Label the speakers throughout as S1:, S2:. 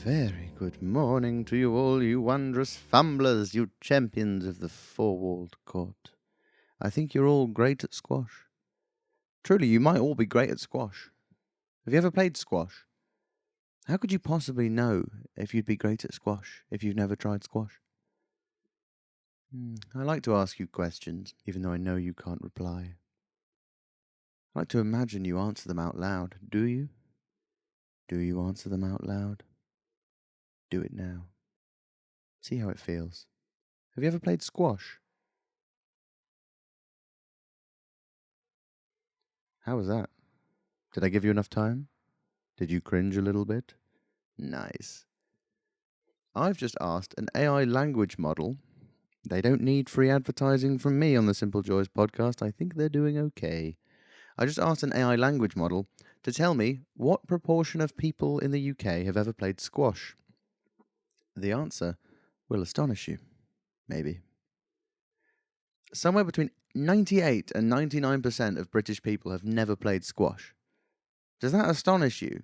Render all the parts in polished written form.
S1: very good morning to you all, you wondrous fumblers, you champions of the four-walled court. I think you're all great at squash. Truly, you might all be great at squash. Have you ever played squash? How could you possibly know if you'd be great at squash if you've never tried squash? I like to ask you questions, even though I know you can't reply. I like to imagine you answer them out loud. Do you? Do you answer them out loud? Do it now. See how it feels. Have you ever played squash? How was that? Did I give you enough time? Did you cringe a little bit? Nice. I've just asked an AI language model. They don't need free advertising from me on the Simple Joys podcast. I think they're doing okay. I just asked an AI language model to tell me what proportion of people in the UK have ever played squash. The answer will astonish you. Maybe. Somewhere between 98 and 99% of British people have never played squash. Does that astonish you?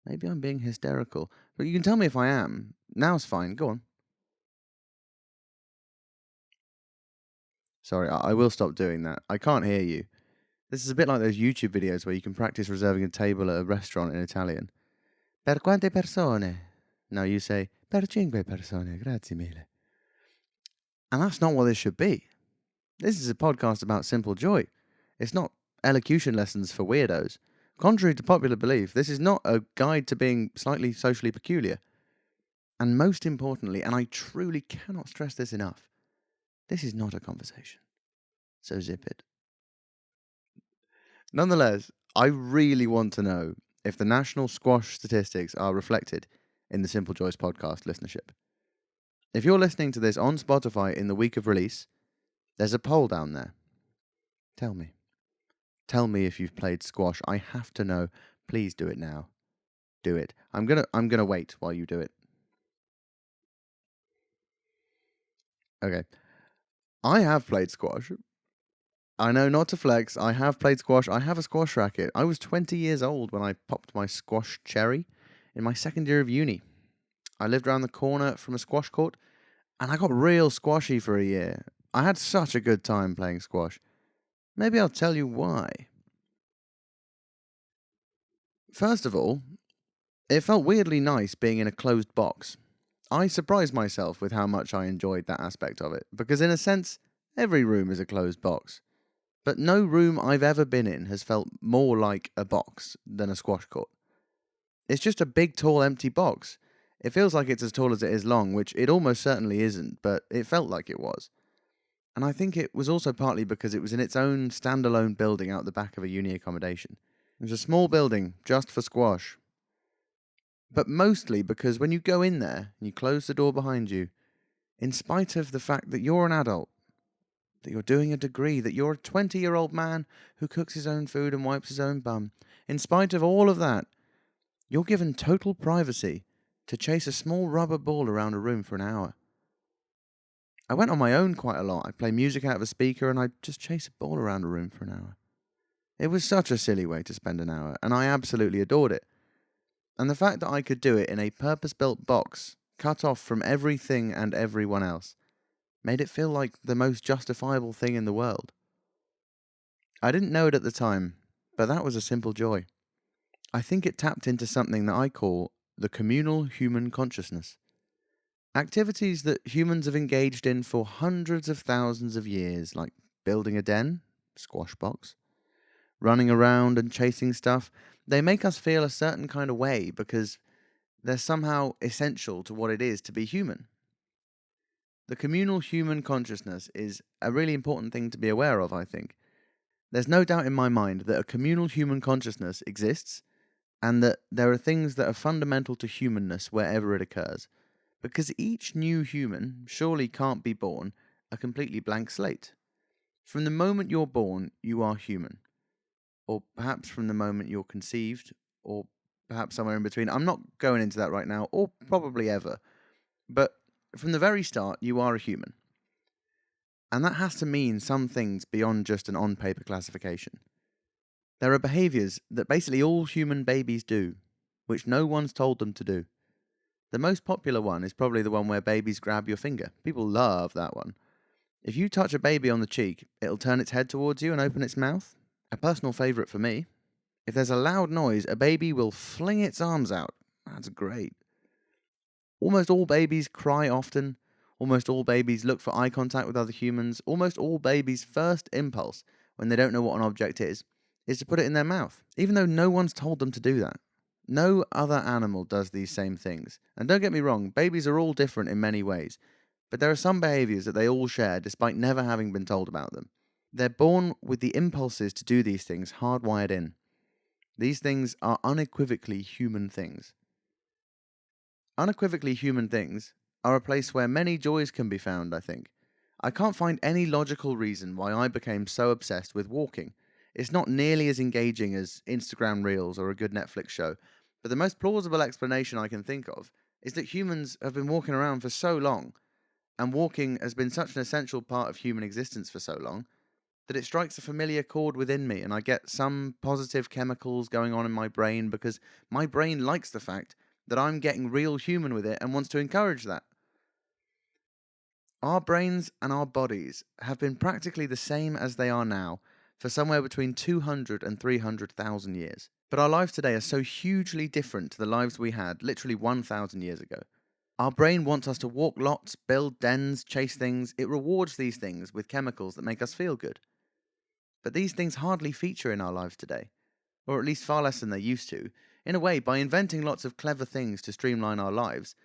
S1: Maybe I'm being hysterical, but you can tell me if I am. Now's fine. Go on. Sorry, I will stop doing that. I can't hear you. This is a bit like those YouTube videos where you can practice reserving a table at a restaurant in Italian. Per quante persone? Now you say, per 5 persone, grazie mille. And that's not what this should be. This is a podcast about simple joy. It's not elocution lessons for weirdos. Contrary to popular belief, this is not a guide to being slightly socially peculiar. And most importantly, and I truly cannot stress this enough, this is not a conversation. So zip it. Nonetheless, I really want to know if the national squash statistics are reflected in the Simple Joys podcast listenership. If you're listening to this on Spotify in the week of release, there's a poll down there. Tell me. Tell me if you've played squash. I have to know. Please do it now. Do it. I'm gonna wait while you do it. Okay. I have played squash. I know, not to flex, I have played squash. I have a squash racket. I was 20 years old when I popped my squash cherry in my second year of uni. I lived around the corner from a squash court, and I got real squashy for a year. I had such a good time playing squash. Maybe I'll tell you why. First of all, it felt weirdly nice being in a closed box. I surprised myself with how much I enjoyed that aspect of it, because in a sense, every room is a closed box. But no room I've ever been in has felt more like a box than a squash court. It's just a big, tall, empty box. It feels like it's as tall as it is long, which it almost certainly isn't, but it felt like it was. And I think it was also partly because it was in its own standalone building out the back of a uni accommodation. It was a small building, just for squash. But mostly because when you go in there and you close the door behind you, in spite of the fact that you're an adult, that you're doing a degree, that you're a 20-year-old man who cooks his own food and wipes his own bum, in spite of all of that, you're given total privacy to chase a small rubber ball around a room for an hour. I went on my own quite a lot. I'd play music out of a speaker and I'd just chase a ball around a room for an hour. It was such a silly way to spend an hour, and I absolutely adored it. And the fact that I could do it in a purpose-built box, cut off from everything and everyone else, made it feel like the most justifiable thing in the world. I didn't know it at the time, but that was a simple joy. I think it tapped into something that I call the communal human consciousness. Activities that humans have engaged in for hundreds of thousands of years, like building a den, squash box, running around and chasing stuff, they make us feel a certain kind of way because they're somehow essential to what it is to be human. The communal human consciousness is a really important thing to be aware of, I think. There's no doubt in my mind that a communal human consciousness exists and that there are things that are fundamental to humanness wherever it occurs. Because each new human surely can't be born a completely blank slate. From the moment you're born, you are human. Or perhaps from the moment you're conceived, or perhaps somewhere in between. I'm not going into that right now, or probably ever. But from the very start, you are a human. And that has to mean some things beyond just an on-paper classification. There are behaviours that basically all human babies do, which no one's told them to do. The most popular one is probably the one where babies grab your finger. People love that one. If you touch a baby on the cheek, it'll turn its head towards you and open its mouth. A personal favourite for me. If there's a loud noise, a baby will fling its arms out. That's great. Almost all babies cry often. Almost all babies look for eye contact with other humans. Almost all babies' first impulse, when they don't know what an object is to put it in their mouth, even though no one's told them to do that. No other animal does these same things. And don't get me wrong, babies are all different in many ways, but there are some behaviours that they all share despite never having been told about them. They're born with the impulses to do these things hardwired in. These things are unequivocally human things. Unequivocally human things are a place where many joys can be found, I think. I can't find any logical reason why I became so obsessed with walking. It's not nearly as engaging as Instagram Reels or a good Netflix show, but the most plausible explanation I can think of is that humans have been walking around for so long, and walking has been such an essential part of human existence for so long, that it strikes a familiar chord within me, and I get some positive chemicals going on in my brain because my brain likes the fact that I'm getting real human with it and wants to encourage that. Our brains and our bodies have been practically the same as they are now for somewhere between 200 and 300,000 years. But our lives today are so hugely different to the lives we had literally 1,000 years ago. Our brain wants us to walk lots, build dens, chase things. It rewards these things with chemicals that make us feel good. But these things hardly feature in our lives today, or at least far less than they used to. In a way, by inventing lots of clever things to streamline our lives,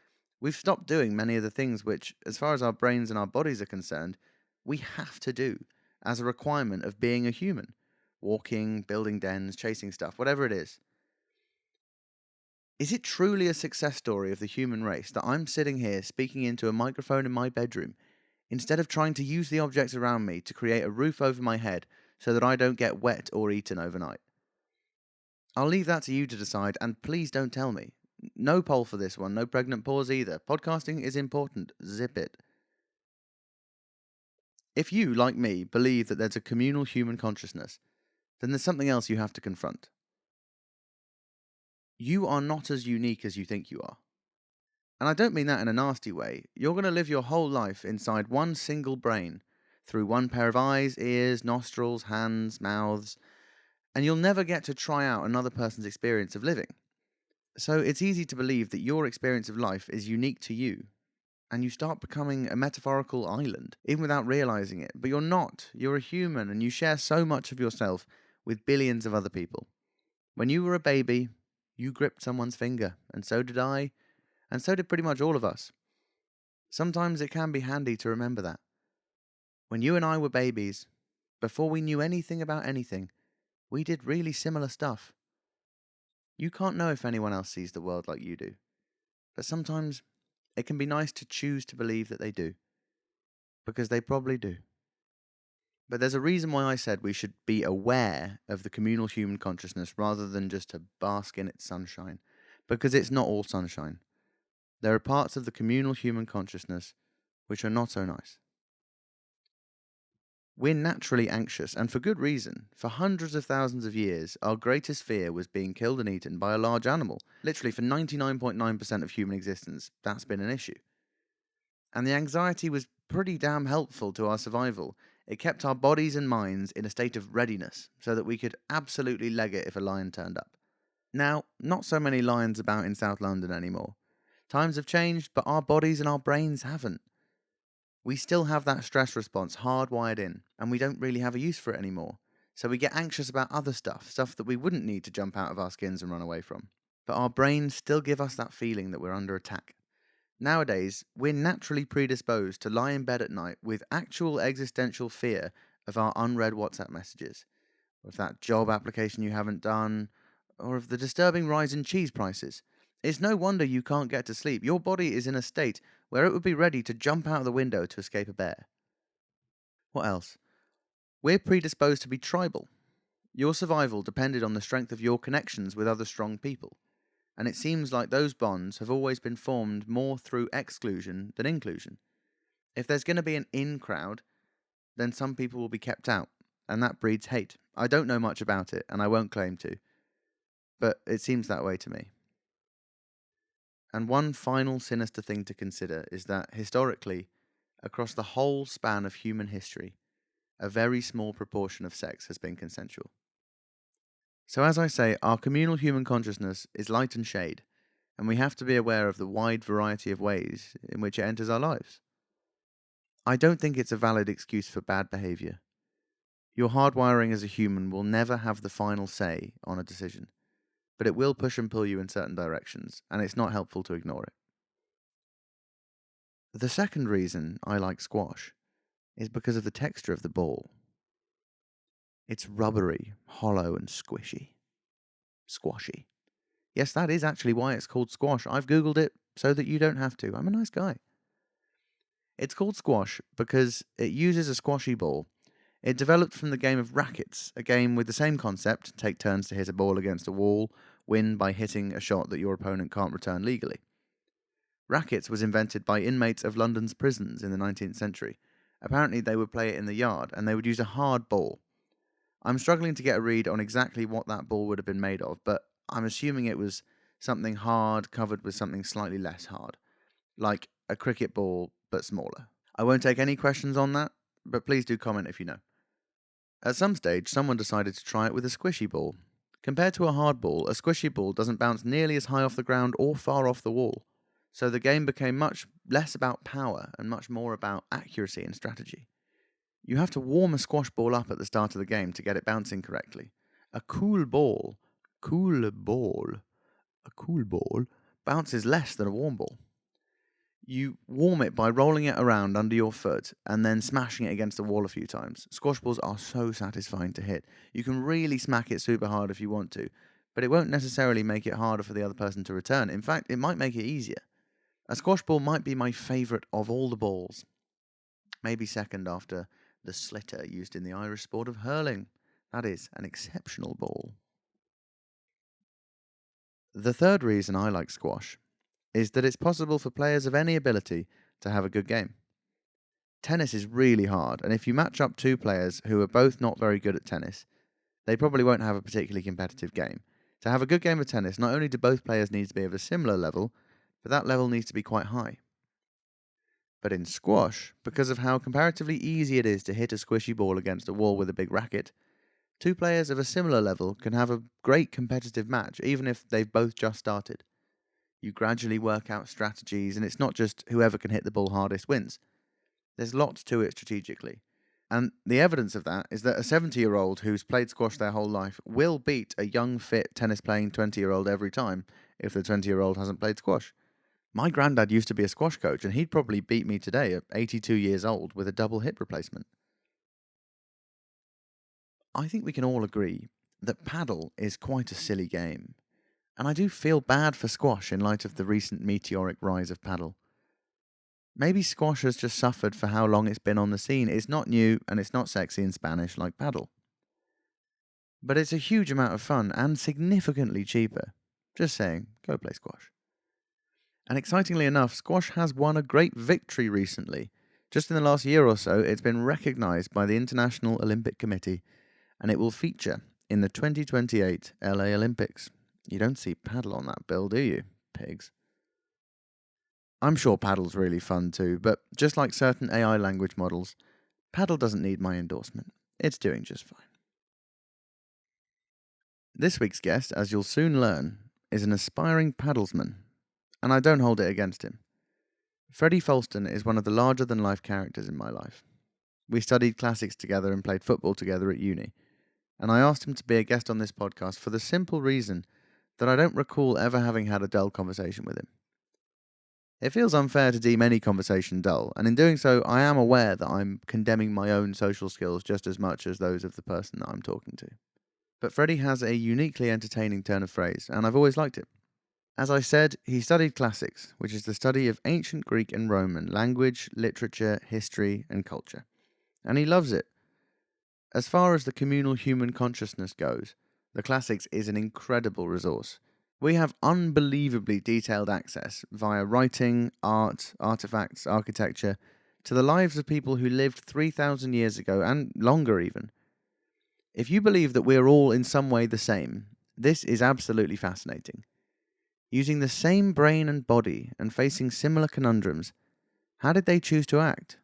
S1: we've stopped doing many of the things which, as far as our brains and our bodies are concerned, we have to do as a requirement of being a human. Walking, building dens, chasing stuff, whatever it is. Is it truly a success story of the human race that I'm sitting here speaking into a microphone in my bedroom, instead of trying to use the objects around me to create a roof over my head so that I don't get wet or eaten overnight? I'll leave that to you to decide, and please don't tell me. No poll for this one, no pregnant pause either. Podcasting is important. Zip it. If you, like me, believe that there's a communal human consciousness, then there's something else you have to confront. You are not as unique as you think you are. And I don't mean that in a nasty way. You're going to live your whole life inside one single brain, through one pair of eyes, ears, nostrils, hands, mouths, and you'll never get to try out another person's experience of living. So it's easy to believe that your experience of life is unique to you, and you start becoming a metaphorical island, even without realizing it. But you're not. You're a human, and you share so much of yourself with billions of other people. When you were a baby, you gripped someone's finger, and so did I, and so did pretty much all of us. Sometimes it can be handy to remember that. When you and I were babies, before we knew anything about anything, we did really similar stuff. You can't know if anyone else sees the world like you do, but sometimes it can be nice to choose to believe that they do, because they probably do. But there's a reason why I said we should be aware of the communal human consciousness rather than just to bask in its sunshine, because it's not all sunshine. There are parts of the communal human consciousness which are not so nice. We're naturally anxious, and for good reason. For hundreds of thousands of years, our greatest fear was being killed and eaten by a large animal. Literally, for 99.9% of human existence, that's been an issue. And the anxiety was pretty damn helpful to our survival. It kept our bodies and minds in a state of readiness, so that we could absolutely leg it if a lion turned up. Now, not so many lions about in South London anymore. Times have changed, but our bodies and our brains haven't. We still have that stress response hardwired in, and we don't really have a use for it anymore. So we get anxious about other stuff that we wouldn't need to jump out of our skins and run away from. But our brains still give us that feeling that we're under attack. Nowadays, we're naturally predisposed to lie in bed at night with actual existential fear of our unread WhatsApp messages, or of that job application you haven't done, or of the disturbing rise in cheese prices. It's no wonder you can't get to sleep. Your body is in a state where it would be ready to jump out of the window to escape a bear. What else? We're predisposed to be tribal. Your survival depended on the strength of your connections with other strong people, and it seems like those bonds have always been formed more through exclusion than inclusion. If there's going to be an in crowd, then some people will be kept out, and that breeds hate. I don't know much about it, and I won't claim to, but it seems that way to me. And one final sinister thing to consider is that, historically, across the whole span of human history, a very small proportion of sex has been consensual. So as I say, our communal human consciousness is light and shade, and we have to be aware of the wide variety of ways in which it enters our lives. I don't think it's a valid excuse for bad behaviour. Your hardwiring as a human will never have the final say on a decision, but it will push and pull you in certain directions, and it's not helpful to ignore it. The second reason I like squash is because of the texture of the ball. It's rubbery, hollow, and squishy. Squashy. Yes, that is actually why it's called squash. I've Googled it so that you don't have to. I'm a nice guy. It's called squash because it uses a squashy ball. It developed from the game of rackets, a game with the same concept: take turns to hit a ball against a wall, win by hitting a shot that your opponent can't return legally. Rackets was invented by inmates of London's prisons in the 19th century. Apparently they would play it in the yard, and they would use a hard ball. I'm struggling to get a read on exactly what that ball would have been made of, but I'm assuming it was something hard covered with something slightly less hard, like a cricket ball, but smaller. I won't take any questions on that, but please do comment if you know. At some stage, someone decided to try it with a squishy ball. Compared to a hard ball, a squishy ball doesn't bounce nearly as high off the ground or far off the wall, so the game became much less about power and much more about accuracy and strategy. You have to warm a squash ball up at the start of the game to get it bouncing correctly. A cool ball bounces less than a warm ball. You warm it by rolling it around under your foot and then smashing it against the wall a few times. Squash balls are so satisfying to hit. You can really smack it super hard if you want to, but it won't necessarily make it harder for the other person to return. In fact, it might make it easier. A squash ball might be my favourite of all the balls. Maybe second after the slitter used in the Irish sport of hurling. That is an exceptional ball. The third reason I like squash is that it's possible for players of any ability to have a good game. Tennis is really hard, and if you match up two players who are both not very good at tennis, they probably won't have a particularly competitive game. To have a good game of tennis, not only do both players need to be of a similar level, but that level needs to be quite high. But in squash, because of how comparatively easy it is to hit a squishy ball against a wall with a big racket, two players of a similar level can have a great competitive match, even if they've both just started. You gradually work out strategies, and it's not just whoever can hit the ball hardest wins. There's lots to it strategically. And the evidence of that is that a 70-year-old who's played squash their whole life will beat a young, fit, tennis-playing 20-year-old every time if the 20-year-old hasn't played squash. My granddad used to be a squash coach, and he'd probably beat me today at 82 years old with a double hip replacement. I think we can all agree that padel is quite a silly game. And I do feel bad for squash in light of the recent meteoric rise of padel. Maybe squash has just suffered for how long it's been on the scene. It's not new and it's not sexy in Spanish like padel. But it's a huge amount of fun and significantly cheaper. Just saying, go play squash. And excitingly enough, squash has won a great victory recently. Just in the last year or so, it's been recognised by the International Olympic Committee, and it will feature in the 2028 LA Olympics. You don't see padel on that bill, do you, pigs? I'm sure padel's really fun too, but just like certain AI language models, padel doesn't need my endorsement. It's doing just fine. This week's guest, as you'll soon learn, is an aspiring padelsman, and I don't hold it against him. Freddy Foulston is one of the larger-than-life characters in my life. We studied classics together and played football together at uni, and I asked him to be a guest on this podcast for the simple reason that I don't recall ever having had a dull conversation with him. It feels unfair to deem any conversation dull, and in doing so, I am aware that I'm condemning my own social skills just as much as those of the person that I'm talking to. But Freddy has a uniquely entertaining turn of phrase, and I've always liked it. As I said, he studied classics, which is the study of ancient Greek and Roman language, literature, history, and culture. And he loves it. As far as the communal human consciousness goes, the classics is an incredible resource. We have unbelievably detailed access via writing, art, artifacts, architecture, to the lives of people who lived 3,000 years ago and longer even. If you believe that we're all in some way the same, this is absolutely fascinating. Using the same brain and body and facing similar conundrums, how did they choose to act?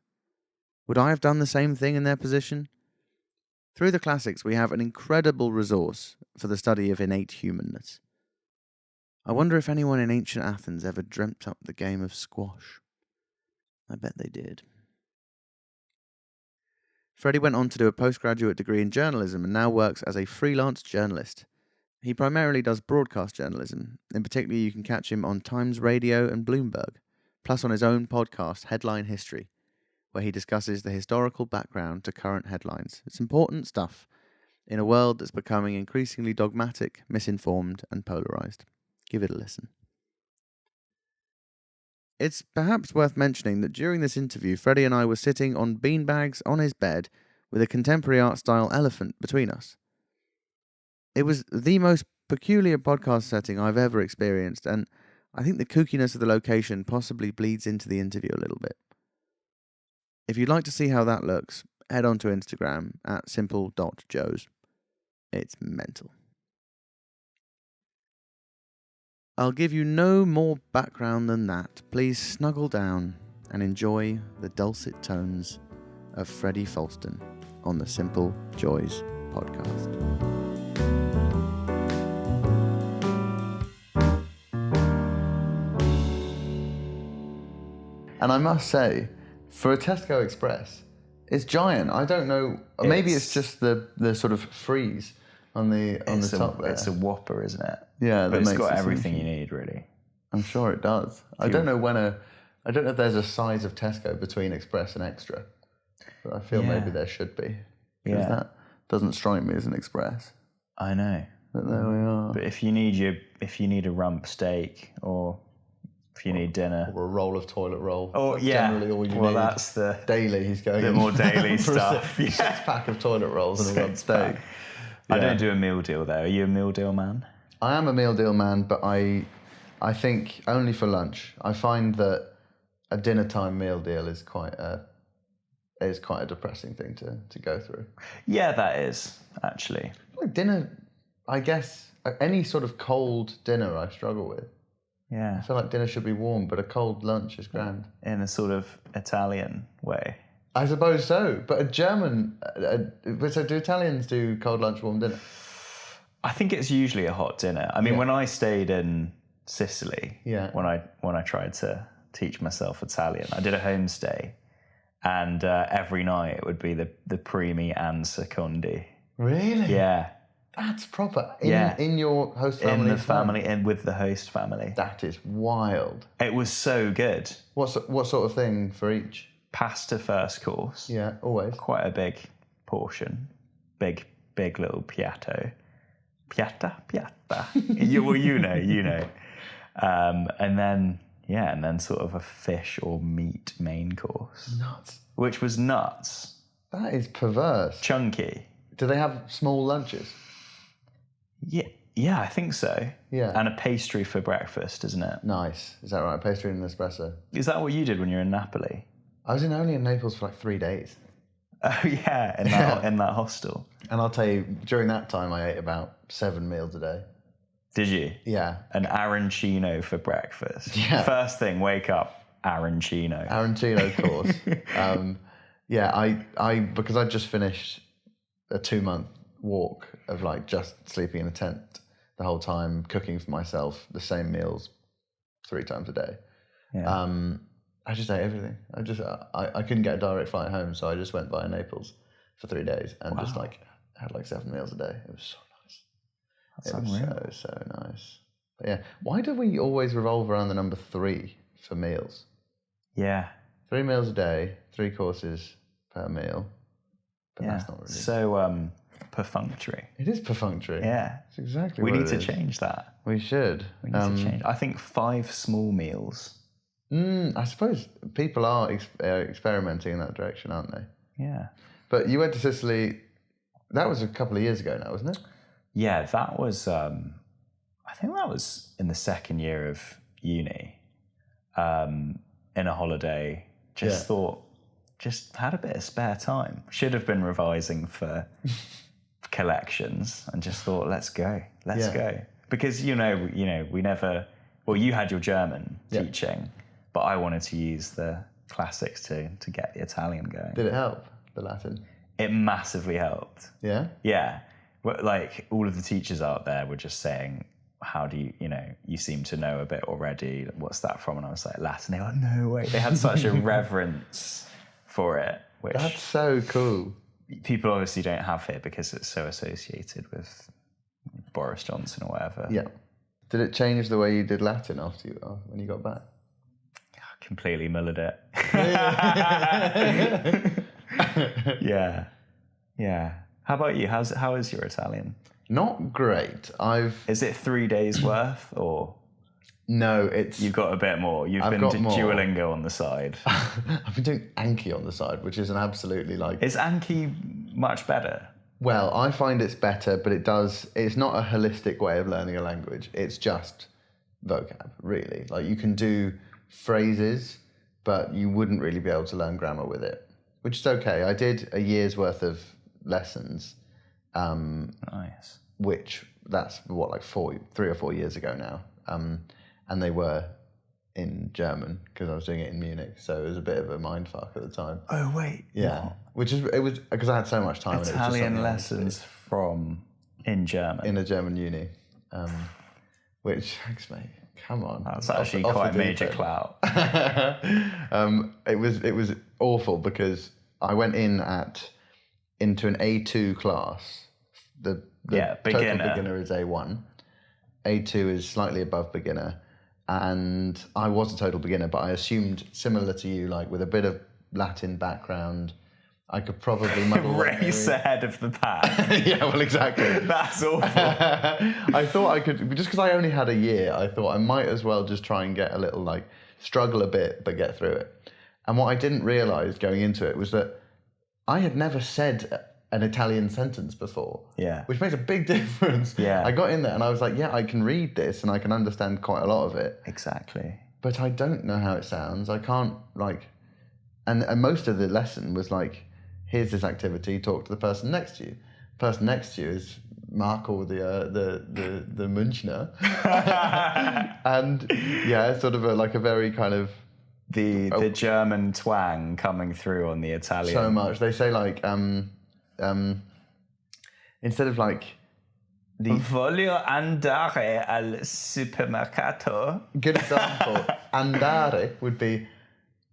S1: Would I have done the same thing in their position? Through the classics, we have an incredible resource for the study of innate humanness. I wonder if anyone in ancient Athens ever dreamt up the game of squash. I bet they did. Freddy went on to do a postgraduate degree in journalism and now works as a freelance journalist. He primarily does broadcast journalism. In particular, you can catch him on Times Radio and Bloomberg, plus on his own podcast, Headline History, where he discusses the historical background to current headlines. It's important stuff in a world that's becoming increasingly dogmatic, misinformed, and polarized. Give it a listen. It's perhaps worth mentioning that during this interview, Freddy and I were sitting on beanbags on his bed with a contemporary art-style elephant between us. It was the most peculiar podcast setting I've ever experienced, and I think the kookiness of the location possibly bleeds into the interview a little bit. If you'd like to see how that looks, head on to Instagram at simple.joes. It's mental. I'll give you no more background than that. Please snuggle down and enjoy the dulcet tones of Freddy Foulston on the Simple Joys podcast. And I must say, for a Tesco Express, it's giant. I don't know. Maybe it's just the sort of freeze on the top there.
S2: It's a whopper, isn't it?
S1: Yeah,
S2: but it's got everything you need, really.
S1: I'm sure it does. I don't know if there's a size of Tesco between Express and Extra, but I feel maybe there should be. Because that doesn't strike me as an Express.
S2: I know.
S1: But there we are.
S2: But if you need a rump steak or if you need dinner.
S1: Or a roll of toilet roll.
S2: Oh, yeah.
S1: Generally all you need.
S2: Well, that's the...
S1: Daily, he's going
S2: the more daily stuff.
S1: A six-pack of toilet rolls and a rump steak.
S2: I don't do a meal deal, though. Are you a meal deal man?
S1: I am a meal deal man, but I think only for lunch. I find that a dinner time meal deal is quite a depressing thing to go through.
S2: Yeah, that is, actually.
S1: Like dinner, I guess, any sort of cold dinner I struggle with.
S2: Yeah.
S1: I feel like dinner should be warm, but a cold lunch is grand.
S2: In a sort of Italian way.
S1: I suppose so, but a German... so do Italians do cold lunch, warm dinner?
S2: I think it's usually a hot dinner. I mean, when I stayed in Sicily, when I tried to teach myself Italian, I did a homestay, and every night it would be the primi and secondi.
S1: Really?
S2: Yeah.
S1: That's proper. In your host family?
S2: In the family, and with the host family.
S1: That is wild.
S2: It was so good.
S1: What sort of thing for each?
S2: Pasta first course.
S1: Yeah, always.
S2: Quite a big portion. Big little piatto. Piatta. you know. And then sort of a fish or meat main course.
S1: Nuts.
S2: Which was nuts.
S1: That is perverse.
S2: Chunky.
S1: Do they have small lunches?
S2: Yeah, I think so.
S1: Yeah.
S2: And a pastry for breakfast, isn't it?
S1: Nice. Is that right? A pastry and an espresso.
S2: Is that what you did when you were in Napoli?
S1: I was only in Naples for like 3 days.
S2: Oh yeah, in that hostel.
S1: And I'll tell you, during that time I ate about 7 meals a day.
S2: Did you?
S1: Yeah.
S2: An arancino for breakfast.
S1: Yeah.
S2: First thing, wake up, arancino.
S1: Arancino course. I because I'd just finished a 2-month walk of like just sleeping in a tent the whole time, cooking for myself the same meals 3 times a day.
S2: Yeah.
S1: I just ate everything. I couldn't get a direct flight home, so I just went via Naples for 3 days and just like had like 7 meals a day. It was so nice.
S2: That's unreal.
S1: So nice. But yeah, why do we always revolve around the number 3 for meals?
S2: Yeah.
S1: 3 meals a day, 3 courses per meal. But that's not really...
S2: So perfunctory.
S1: It is perfunctory.
S2: Yeah.
S1: It's exactly
S2: we
S1: what
S2: need
S1: it
S2: to
S1: is.
S2: change that.
S1: We should.
S2: We need to change. I think 5 small meals.
S1: I suppose people are experimenting in that direction, aren't they?
S2: Yeah.
S1: But you went to Sicily, that was a couple of years ago now, wasn't it?
S2: Yeah, that was, I think that was in the second year of uni, in a holiday, just had a bit of spare time. Should have been revising for collections and just thought, let's go. Because, we never, well, you had your German teaching, but I wanted to use the classics to get the Italian going.
S1: Did it help, the Latin?
S2: It massively helped.
S1: Yeah?
S2: Yeah. Like, all of the teachers out there were just saying, how do you, you seem to know a bit already. What's that from? And I was like, Latin. They were like, no way. They had such a reverence for it. Which
S1: that's so cool.
S2: People obviously don't have here because it's so associated with Boris Johnson or whatever.
S1: Yeah. Did it change the way you did Latin when you got back?
S2: I completely mullered it. Yeah. How about you? How is your Italian?
S1: Not great.
S2: Is it 3 days worth or?
S1: No, it's...
S2: You've got a bit more. You've been doing Duolingo on the side.
S1: I've been doing Anki on the side, which is an absolutely
S2: Is Anki much better?
S1: Well, I find it's better, but it's not a holistic way of learning a language. It's just vocab, really. Like, you can do phrases, but you wouldn't really be able to learn grammar with it, which is okay. I did a year's worth of lessons.
S2: Nice.
S1: Which, that's 3 or 4 years ago now. And they were in German because I was doing it in Munich, so it was a bit of a mindfuck at the time.
S2: Oh wait,
S1: yeah, it was because I had so much time.
S2: Italian lessons in German
S1: in a German uni, which thanks, mate. Come on,
S2: that's actually quite major clout.
S1: It was awful because I went into an A2 class. The total beginner is A1. A2 is slightly above beginner. And I was a total beginner, but I assumed, similar to you, like with a bit of Latin background, I could probably muddle
S2: race ahead of the pack.
S1: Yeah, well, exactly.
S2: That's awful.
S1: I thought I could, just because I only had a year, I thought I might as well just try and get a little, struggle a bit, but get through it. And what I didn't realise going into it was that I had never said an Italian sentence before, which makes a big difference.
S2: Yeah.
S1: I got in there and I was like, I can read this and I can understand quite a lot of it.
S2: Exactly.
S1: But I don't know how it sounds. I can't and most of the lesson was here's this activity, talk to the person next to you. The person next to you is Marco, the Münchner. And sort of a very kind of
S2: the German twang coming through on the Italian.
S1: So much. They say instead of
S2: Voglio andare al supermercato.
S1: Good example. Andare would be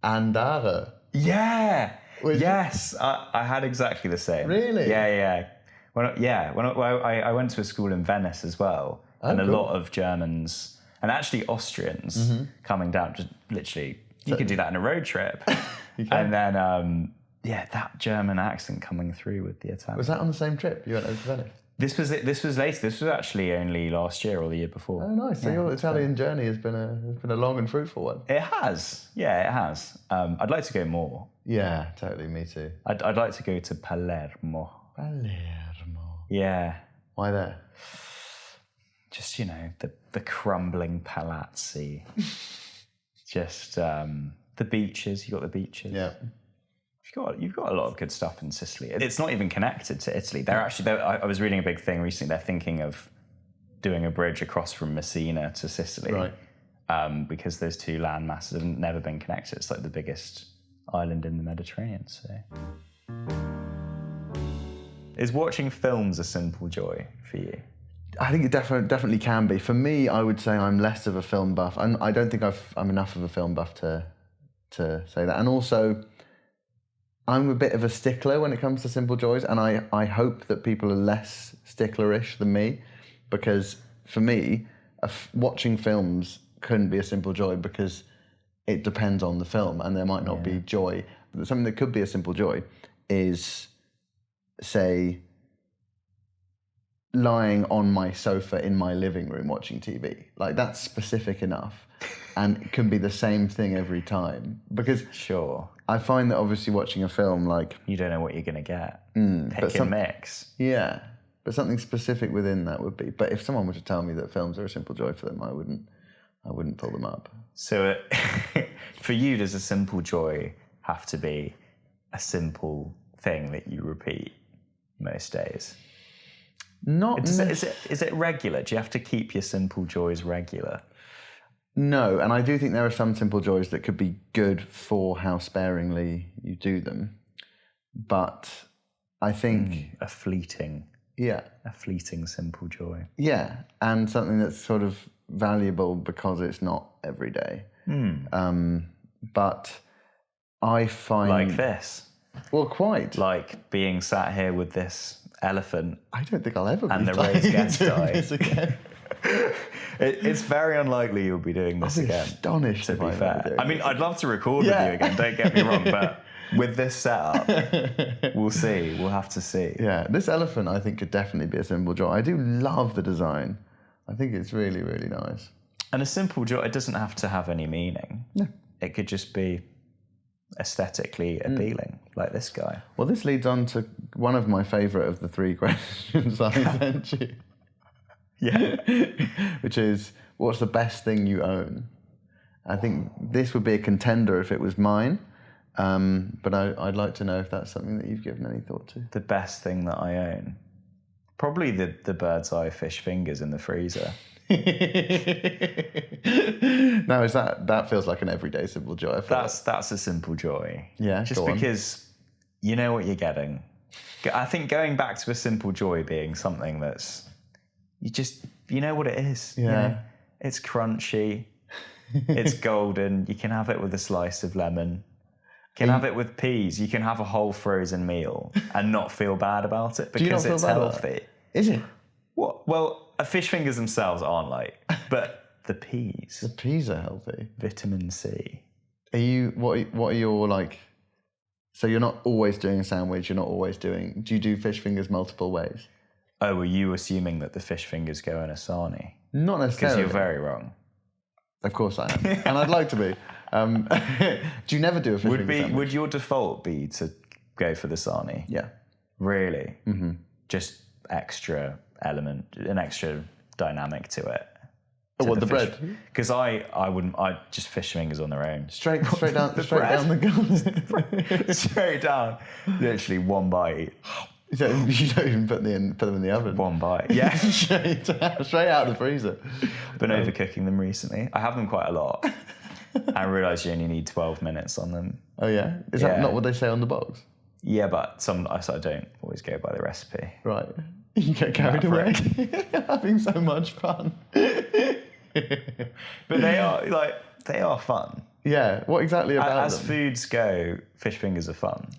S1: andare.
S2: Yeah. Yes. I had exactly the same.
S1: Really?
S2: Yeah. When I went to a school in Venice as well, and cool. A lot of Germans and actually Austrians coming down. Just literally, you could do that in a road trip. And then. That German accent coming through with the Italian.
S1: Was that on the same trip you went over to Venice?
S2: This was later. This was actually only last year or the year before.
S1: Oh, nice. So your Italian journey has been a long and fruitful one.
S2: It has. Yeah, it has. I'd like to go more.
S1: Yeah, totally. Me too.
S2: I'd like to go to Palermo.
S1: Palermo.
S2: Yeah.
S1: Why there?
S2: Just, the crumbling palazzi. Just the beaches. You got the beaches.
S1: Yeah.
S2: You've got a lot of good stuff in Sicily. It's not even connected to Italy. I was reading a big thing recently. They're thinking of doing a bridge across from Messina to Sicily,
S1: right?
S2: Because those two land masses have never been connected. It's the biggest island in the Mediterranean. So, is watching films a simple joy for you?
S1: I think it definitely can be. For me, I would say I'm less of a film buff, and I don't think I'm enough of a film buff to say that. And also, I'm a bit of a stickler when it comes to simple joys, and I hope that people are less sticklerish than me, because for me, watching films couldn't be a simple joy because it depends on the film, and there might not be joy. Something that could be a simple joy is, say, lying on my sofa in my living room watching TV. That's specific enough, and it can be the same thing every time. Because
S2: sure,
S1: I find that obviously watching a film,
S2: you don't know what you're going to get. Pick and mix.
S1: Yeah, but something specific within that would be. But if someone were to tell me that films are a simple joy for them, I wouldn't pull them up.
S2: So for you, does a simple joy have to be a simple thing that you repeat most days?
S1: Not
S2: is it regular? Do you have to keep your simple joys regular?
S1: No, and I do think there are some simple joys that could be good for how sparingly you do them. But I think...
S2: a fleeting simple joy.
S1: Yeah, and something that's sort of valuable because it's not every day. But I find...
S2: Like this.
S1: Well, quite.
S2: Like being sat here with this elephant.
S1: I don't think I'll ever be
S2: and the raised guest
S1: doing this again.
S2: It's very unlikely you'll be doing this again.
S1: Astonished,
S2: to be fair. I mean,
S1: this.
S2: I'd love to record with you again, don't get me wrong, but with this setup, we'll see. We'll have to see.
S1: Yeah, this elephant I think could definitely be a simple joy. I do love the design. I think it's really, really nice.
S2: And a simple joy, it doesn't have to have any meaning.
S1: No.
S2: It could just be aesthetically appealing, like this guy.
S1: Well, this leads on to one of my favourite of the 3 questions I sent you.
S2: Yeah.
S1: Which is, what's the best thing you own? I think this would be a contender if it was mine, but I'd like to know if that's something that you've given any thought to.
S2: The best thing that I own? Probably the bird's eye fish fingers in the freezer.
S1: Now, is that feels like an everyday simple joy?
S2: That's a simple joy.
S1: Yeah,
S2: just because you know what you're getting. I think going back to a simple joy being something that's you know what it is.
S1: Yeah,
S2: you know? It's crunchy, it's golden. You can have it with a slice of lemon. You can have it with peas. You can have a whole frozen meal and not feel bad about it because it's healthy.
S1: Is it?
S2: What? Well, fish fingers themselves aren't but the peas.
S1: The peas are healthy.
S2: Vitamin C.
S1: Are you? What are your So you're not always doing a sandwich. You're not always doing. Do you do fish fingers multiple ways?
S2: Oh, were you assuming that the fish fingers go in a sarnie?
S1: Not necessarily.
S2: Because you're very wrong.
S1: Of course I am, and I'd like to be. Do you never do a fish finger sandwich?
S2: Would your default be to go for the sarnie?
S1: Yeah.
S2: Really? Mm-hmm. Just extra element, an extra dynamic to it.
S1: What, the bread?
S2: Because I wouldn't. I just fish fingers on their own.
S1: Straight down the gun.
S2: Straight down. Literally one bite.
S1: You don't even put them in the oven.
S2: One bite. Yeah.
S1: straight out of the freezer.
S2: Been overcooking them recently. I have them quite a lot. I realised you only need 12 minutes on them.
S1: Oh yeah? Is that not what they say on the box?
S2: Yeah, but I don't always go by the recipe.
S1: Right. You get carried away. You're having so much fun.
S2: But they are fun.
S1: Yeah. What exactly about them?
S2: As foods go, fish fingers are fun.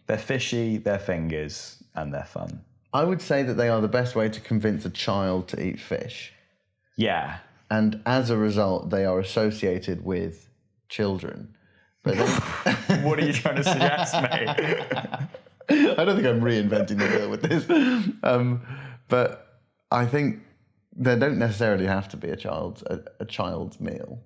S1: They're
S2: fishy, they're fingers, and they're fun.
S1: I would say that they are the best way to convince a child to eat fish.
S2: Yeah.
S1: And as a result, they are associated with children. But
S2: what are you trying to suggest, mate?
S1: I don't think I'm reinventing the wheel with this. But I think they don't necessarily have to be a child's meal.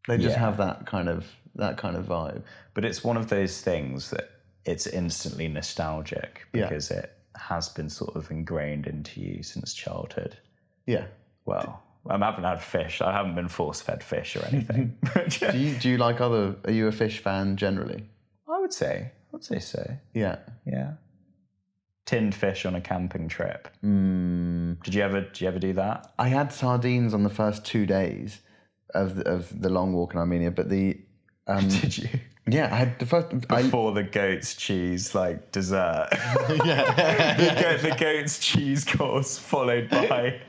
S1: They just have that kind of vibe.
S2: But it's one of those things that it's instantly nostalgic because it has been sort of ingrained into you since childhood.
S1: Yeah.
S2: Well, I haven't had fish. I haven't been force-fed fish or anything.
S1: Do you like are you a fish fan generally?
S2: I would say so.
S1: Yeah.
S2: Yeah. Tinned fish on a camping trip. Did you ever do that?
S1: I had sardines on the first 2 days of the long walk in Armenia, but the
S2: did you?
S1: Yeah, I had the first
S2: before the goat's cheese dessert. the goat's cheese course followed by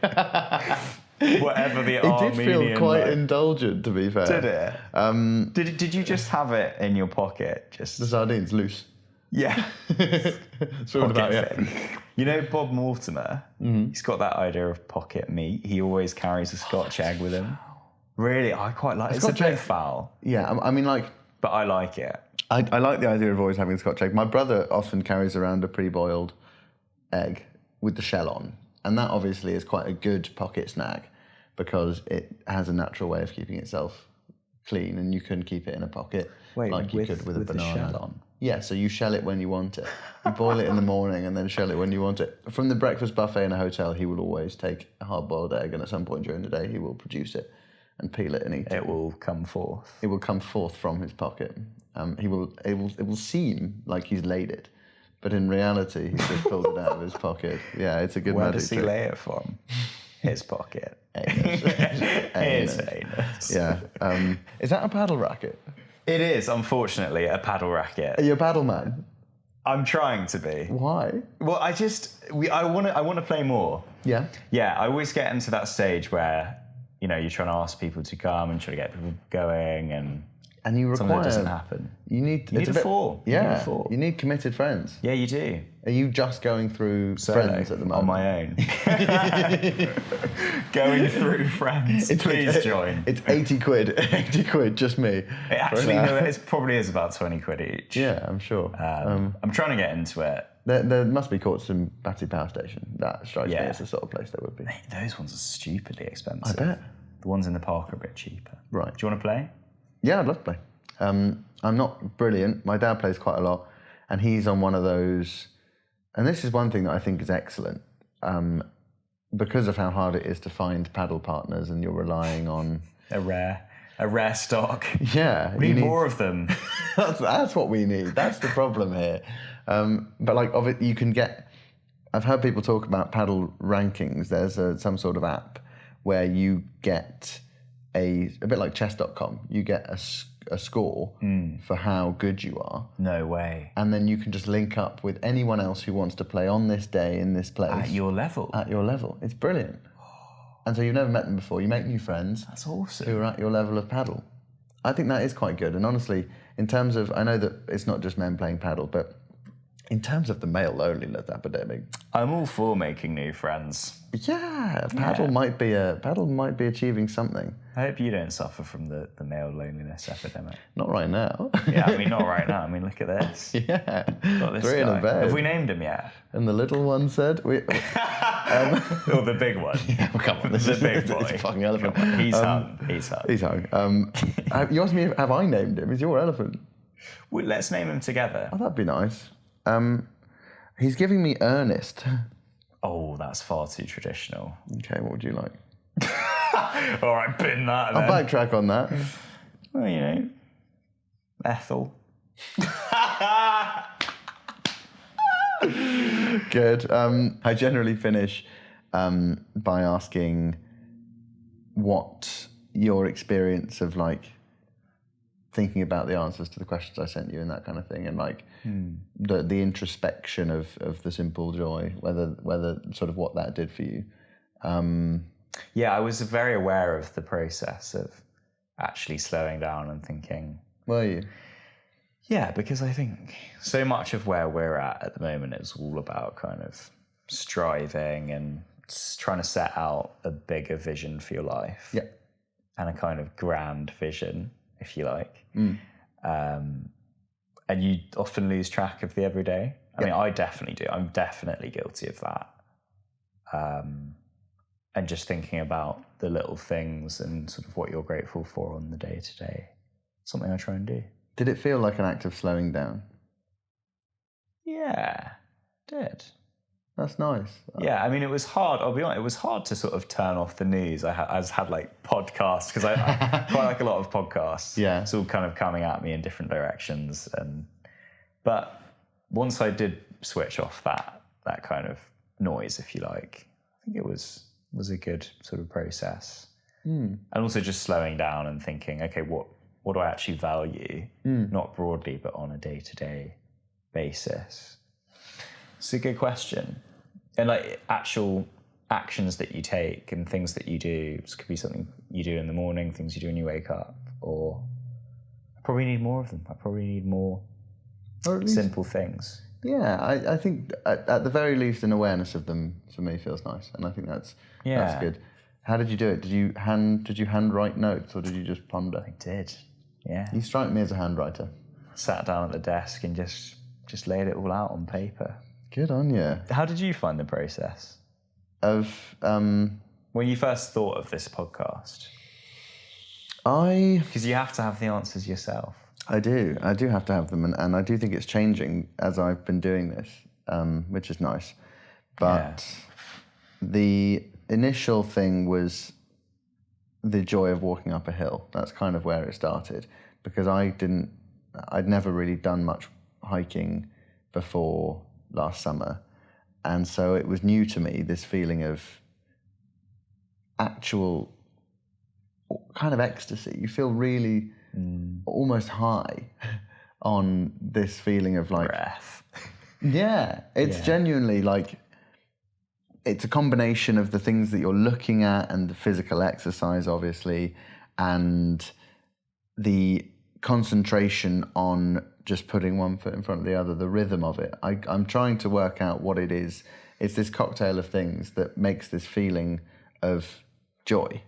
S2: whatever the Armenian.
S1: It did feel quite indulgent, to be fair.
S2: Did it? Did you just have it in your pocket? Just
S1: the sardines loose.
S2: Yeah. You know Bob Mortimer? Mm-hmm. He's got that idea of pocket meat. He always carries a Scotch egg with him. Really, I quite like it. It's a bit foul.
S1: Yeah, I mean,
S2: but I like it.
S1: I like the idea of always having a Scotch egg. My brother often carries around a pre-boiled egg with the shell on. And that obviously is quite a good pocket snack because it has a natural way of keeping itself clean and you can keep it in a pocket like you could with a banana.
S2: The shell on?
S1: Yeah, so you shell it when you want it. You boil it in the morning and then shell it when you want it. From the breakfast buffet in a hotel, he will always take a hard-boiled egg and at some point during the day he will produce it and peel it and eat it.
S2: It will come forth.
S1: It will come forth from his pocket. It will seem like he's laid it, but in reality he's just pulled it out of his pocket. Yeah, it's a good magic trick.
S2: Where does he lay it from? His pocket.
S1: Anus.
S2: His anus.
S1: Yeah. Is that a paddle racket?
S2: It is, unfortunately, a paddle racket.
S1: Are you a paddle man?
S2: I'm trying to be.
S1: Why?
S2: Well, I want to play more.
S1: Yeah.
S2: Yeah, I always get into that stage where, you're trying to ask people to come and try to get people going, and
S1: you require
S2: something that doesn't happen.
S1: You need
S2: a four.
S1: Yeah. You need committed friends.
S2: Yeah, you do.
S1: Are you just going through friends at the moment?
S2: On my own. Going through friends. Please join.
S1: It's 80 quid. 80 quid, just me.
S2: It probably is about 20 quid each.
S1: Yeah, I'm sure.
S2: I'm trying to get into it.
S1: There must be courts in Battersea Power Station. That strikes me as the sort of place there would be.
S2: Mate, those ones are stupidly expensive.
S1: I bet.
S2: The ones in the park are a bit cheaper.
S1: Right.
S2: Do you want to play?
S1: Yeah, I'd love to play. I'm not brilliant. My dad plays quite a lot, and he's on one of those. And this is one thing that I think is excellent, because of how hard it is to find paddle partners, and you're relying on
S2: a rare stock.
S1: Yeah,
S2: we need more of them.
S1: That's what we need. That's the problem here. But like of it, you can get. I've heard people talk about paddle rankings. There's some sort of app where you get a bit like chess.com. You get a score for how good you are.
S2: No way.
S1: And then you can just link up with anyone else who wants to play on this day in this place.
S2: At your level.
S1: At your level. It's brilliant. And so you've never met them before. You make new friends.
S2: That's awesome.
S1: Who are at your level of paddle. I think that is quite good. And honestly, in terms of, I know that it's not just men playing paddle, but in terms of the male loneliness epidemic,
S2: I'm all for making new friends.
S1: Yeah, paddle might be achieving something.
S2: I hope you don't suffer from the male loneliness epidemic.
S1: Not right now.
S2: Yeah, I mean, not right now. I mean, look at this.
S1: Yeah,
S2: got this
S1: 3
S2: guy.
S1: in a bed.
S2: Have we named him yet?
S1: And the little one said,
S2: or the big one.
S1: Yeah, well, come on, this is
S2: the big boy.
S1: It's a fucking elephant.
S2: He's hung.
S1: He's hung. You asked me, have I named him? Is your elephant?
S2: Well, let's name him together.
S1: Oh, that'd be nice. He's giving me Ernest.
S2: Oh, that's far too traditional.
S1: Okay, what would you like?
S2: All right, bin that then.
S1: I'll backtrack on that.
S2: Well, Ethel.
S1: Good. I generally finish by asking what your experience of thinking about the answers to the questions I sent you and that kind of thing, and the introspection of the simple joy, whether sort of what that did for you.
S2: Yeah, I was very aware of the process of actually slowing down and thinking.
S1: Were you?
S2: Yeah, because I think so much of where we're at the moment is all about kind of striving and trying to set out a bigger vision for your life.
S1: Yeah.
S2: And a kind of grand vision, if you like. And you often lose track of the everyday. I mean, I definitely do. I'm definitely guilty of that. And just thinking about the little things and sort of what you're grateful for on the day-to-day. Something I try and do.
S1: Did it feel like an act of slowing down?
S2: Yeah, it did.
S1: That's nice.
S2: Yeah, I mean, it was hard. I'll be honest, it was hard to sort of turn off the news. I just had podcasts, because I quite like a lot of podcasts.
S1: Yeah.
S2: It's all kind of coming at me in different directions. But once I did switch off that kind of noise, if you like, I think it was a good sort of process. And also just slowing down and thinking, okay, what do I actually value? Not broadly, but on a day-to-day basis. It's a good question. And actual actions that you take and things that you do, this could be something you do in the morning, things you do when you wake up, or I probably need more of them. I probably need more simple things.
S1: Yeah, I think at the very least an awareness of them for me feels nice, and I think that's good. How did you do it? Did you handwrite notes, or did you just ponder?
S2: I did. Yeah.
S1: You strike me as a handwriter.
S2: Sat down at the desk and just laid it all out on paper.
S1: Good on you.
S2: How did you find the process?
S1: Of
S2: when you first thought of this podcast? Because you have to have the answers yourself.
S1: I do have to have them, and I do think it's changing as I've been doing this, which is nice. But the initial thing was the joy of walking up a hill. That's kind of where it started, because I'd never really done much hiking before last summer, and so it was new to me, this feeling of actual kind of ecstasy. You feel really almost high on this feeling of like
S2: breath.
S1: Yeah, it's genuinely like, it's a combination of the things that you're looking at and the physical exercise, obviously, and the concentration on just putting one foot in front of the other, the rhythm of it. I'm trying to work out what it is. It's this cocktail of things that makes this feeling of joy,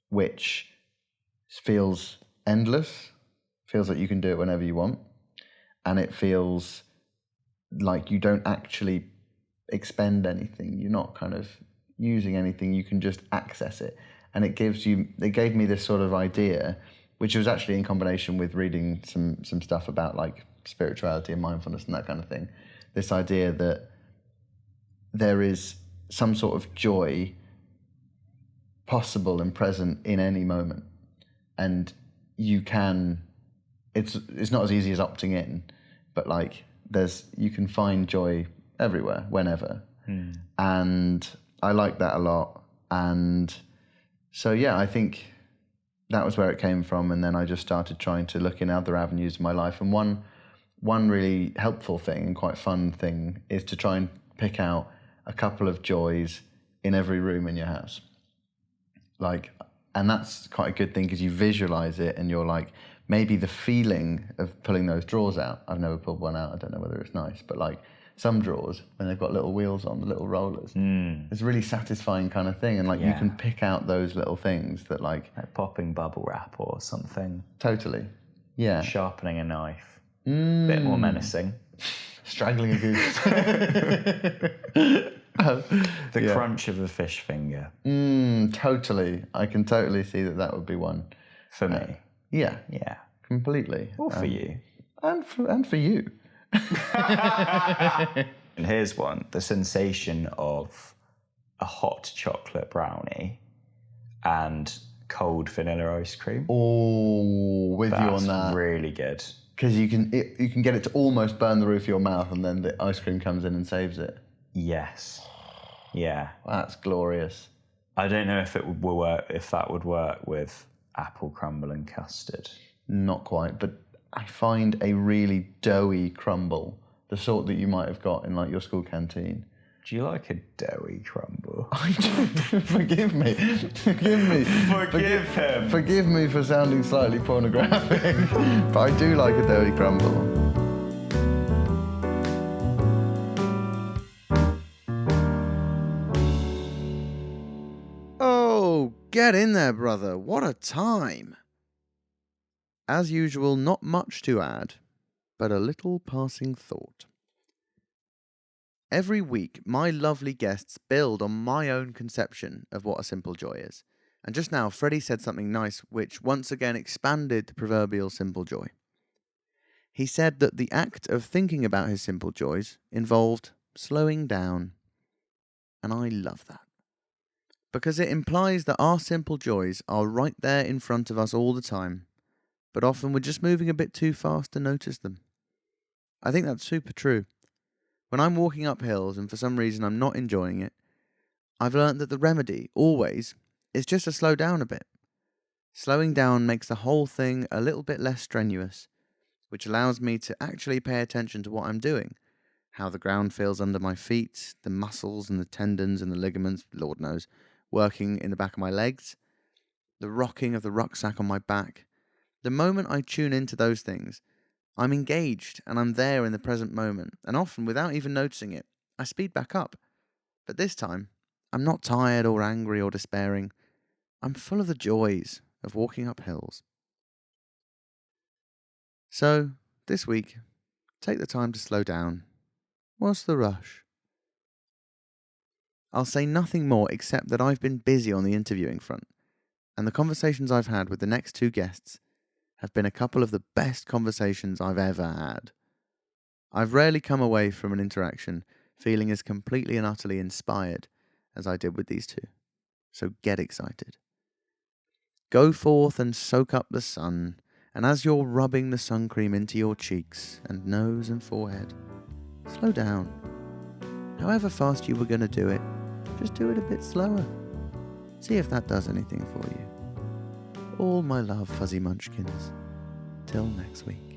S1: which feels endless, feels like you can do it whenever you want, and it feels like you don't actually expend anything. You're not kind of using anything. You can just access it. And it gave me this sort of idea, which was actually in combination with reading some stuff about like spirituality and mindfulness and that kind of thing. This idea that there is some sort of joy possible and present in any moment. And you can, it's not as easy as opting in, but like you can find joy everywhere, whenever. And I like that a lot. And so, yeah, I think that was where it came from. And then I just started trying to look in other avenues of my life. And one really helpful thing and quite fun thing is to try and pick out a couple of joys in every room in your house. And that's quite a good thing because you visualize it and you're like, maybe the feeling of pulling those drawers out. I've never pulled one out. I don't know whether it's nice, but like some drawers, when they've got little wheels on, the little rollers, it's a really satisfying kind of thing. And like you can pick out those little things that like
S2: popping bubble wrap or something.
S1: Totally. Yeah.
S2: Sharpening a knife. Bit more menacing.
S1: Strangling a goose.
S2: The crunch of a fish finger.
S1: Totally. I can totally see that would be one.
S2: For me.
S1: Yeah.
S2: Yeah.
S1: Completely.
S2: Or for you.
S1: And for you.
S2: And here's one. The sensation of a hot chocolate brownie and cold vanilla ice cream.
S1: Oh, with you on that.
S2: That's really good.
S1: Because you can get it to almost burn the roof of your mouth and then the ice cream comes in and saves it.
S2: Yes. Yeah.
S1: That's glorious.
S2: I don't know if that would work with apple crumble and custard.
S1: Not quite, but I find a really doughy crumble, the sort that you might have got in like your school canteen.
S2: Do you like a doughy crumble?
S1: I do. Forgive me. Forgive me.
S2: Forgive him.
S1: Forgive me for sounding slightly pornographic, but I do like a doughy crumble. Oh, get in there, brother. What a time. As usual, not much to add, but a little passing thought. Every week, my lovely guests build on my own conception of what a simple joy is. And just now, Freddy said something nice which once again expanded the proverbial simple joy. He said that the act of thinking about his simple joys involved slowing down. And I love that. Because it implies that our simple joys are right there in front of us all the time, but often we're just moving a bit too fast to notice them. I think that's super true. When I'm walking up hills and for some reason I'm not enjoying it, I've learnt that the remedy, always, is just to slow down a bit. Slowing down makes the whole thing a little bit less strenuous, which allows me to actually pay attention to what I'm doing, how the ground feels under my feet, the muscles and the tendons and the ligaments, Lord knows, working in the back of my legs, the rocking of the rucksack on my back. The moment I tune into those things, I'm engaged and I'm there in the present moment, and often, without even noticing it, I speed back up. But this time, I'm not tired or angry or despairing. I'm full of the joys of walking up hills. So, this week, take the time to slow down. What's the rush? I'll say nothing more except that I've been busy on the interviewing front, and the conversations I've had with the next two guests have been a couple of the best conversations I've ever had. I've rarely come away from an interaction feeling as completely and utterly inspired as I did with these two. So get excited. Go forth and soak up the sun, and as you're rubbing the sun cream into your cheeks and nose and forehead, slow down. However fast you were going to do it, just do it a bit slower. See if that does anything for you. All my love, fuzzy munchkins. Till next week.